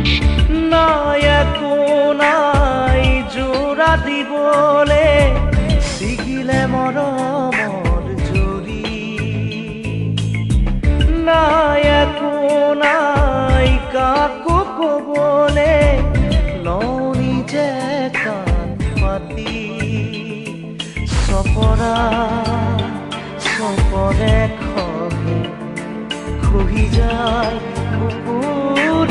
নাই একো নাই জোৰা দিবলে ছিগিলে মৰমৰ জৰি নাই একো নাই কাকো কবলে লনি যে কাণ পাতি চপৰা চপৰে খহি খহি যায় বুকুৰ